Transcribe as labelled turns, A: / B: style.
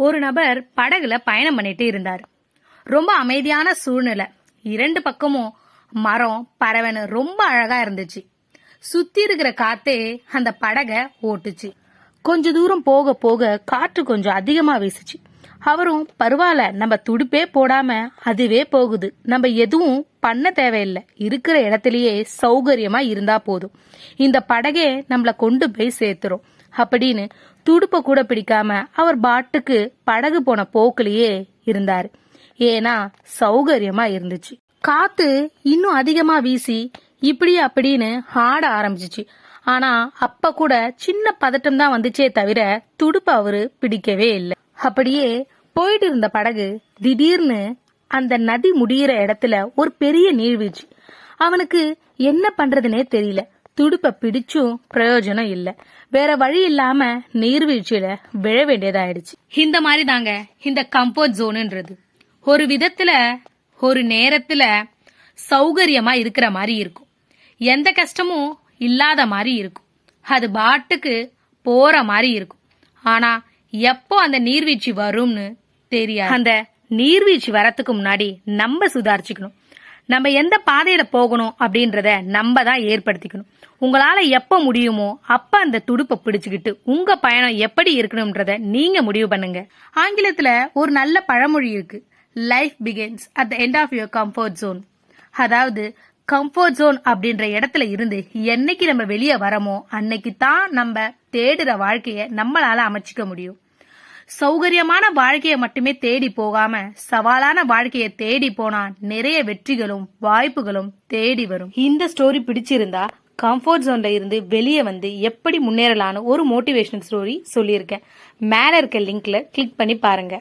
A: ஒரு நபர் படகுல பயணம் பண்ணிட்டு இருந்தாரு. ரொம்ப அமைதியான சூழ்நிலை. இரண்டு பக்கமும் மரம் பறவைன்னு ரொம்ப அழகா இருந்துச்சு. சுத்தி இருக்கிற காத்தே அந்த படகை ஓட்டுச்சு. கொஞ்ச தூரம் போக போக காற்று கொஞ்சம் அதிகமா வீசுச்சு. அவரும் பரவாயில்ல, நம்ம துடுப்பே போடாம அதுவே போகுது, நம்ம எதுவும் பண்ண தேவையில்லை, இருக்கிற இடத்துலயே சௌகரியமா இருந்தா போதும், இந்த படகே நம்மள கொண்டு போய் சேர்த்துரும் அப்படின்னு துடுப்ப கூட பிடிக்காம அவர் பாட்டுக்கு படகு போன போக்குலயே இருந்தாரு. ஏன்னா சௌகரியமா இருந்துச்சு. காத்து இன்னும் அதிகமா வீசி இப்படி அப்படின்னு ஆட ஆரம்பிச்சிச்சு. ஆனா அப்ப கூட சின்ன பதட்டம் தான் வந்துச்சே தவிர துடுப்ப அவரு பிடிக்கவே இல்லை. அப்படியே போயிட்டு இருந்த படகு திடீர்னு அந்த நதி முடியிற இடத்துல ஒரு பெரிய நீர்வீழ்ச்சி. அவனுக்கு என்ன பண்றதுனே தெரியல. துடுப்ப பிடிச்சும் பிரயோஜனம் இல்ல. வேற வழி இல்லாம நீர்வீழ்ச்சியில விழ வேண்டியதாயிடுச்சு. இந்த மாதிரி தாங்க இந்த கம்ஃபர்ட் ஜோனுன்றது. ஒரு விதத்துல ஒரு நேரத்துல சௌகரியமா இருக்கிற மாதிரி இருக்கும், எந்த கஷ்டமும் இல்லாத மாதிரி இருக்கும், அது பாட்டுக்கு போற மாதிரி இருக்கும். ஆனா எப்போ அந்த நீர்வீழ்ச்சி வரும்னு தெரியாது. அந்த நீர்வீழ்ச்சி வரத்துக்கு முன்னாடி நம்ம சுதாரிச்சுக்கணும். நம்ம எந்த பாதையில போகணும் அப்படின்றத நம்ம தான் ஏற்படுத்திக்கணும். உங்களால எப்ப முடியுமோ அப்ப அந்த துடுப்பை பிடிச்சுக்கிட்டு உங்க பயணம் எப்படி இருக்கணும்ன்றத நீங்க முடிவு பண்ணுங்க. ஆங்கிலத்துல ஒரு நல்ல பழமொழி இருக்கு, life begins at the end of your comfort zone. அதாவது கம்ஃபர்ட் ஜோன் அப்படின்ற இடத்துல இருந்து என்னைக்கு நம்ம வெளியே வரமோ அன்னைக்கு தான் நம்ம தேடுற வாழ்க்கைய நம்மளால அமைச்சிக்க முடியும். சௌகரியமான வாழ்க்கையை மட்டுமே தேடி போகாம சவாலான வாழ்க்கையை தேடி போனா நிறைய வெற்றிகளும் வாய்ப்புகளும் தேடி வரும். இந்த ஸ்டோரி பிடிச்சிருந்தா கம்ஃபர்ட் ஜோன்ல இருந்து வெளியே வந்து எப்படி முன்னேறலான்னு ஒரு மோட்டிவேஷனல் ஸ்டோரி சொல்லியிருக்கேன். மேல இருக்க லிங்க்ல கிளிக் பண்ணி பாருங்க.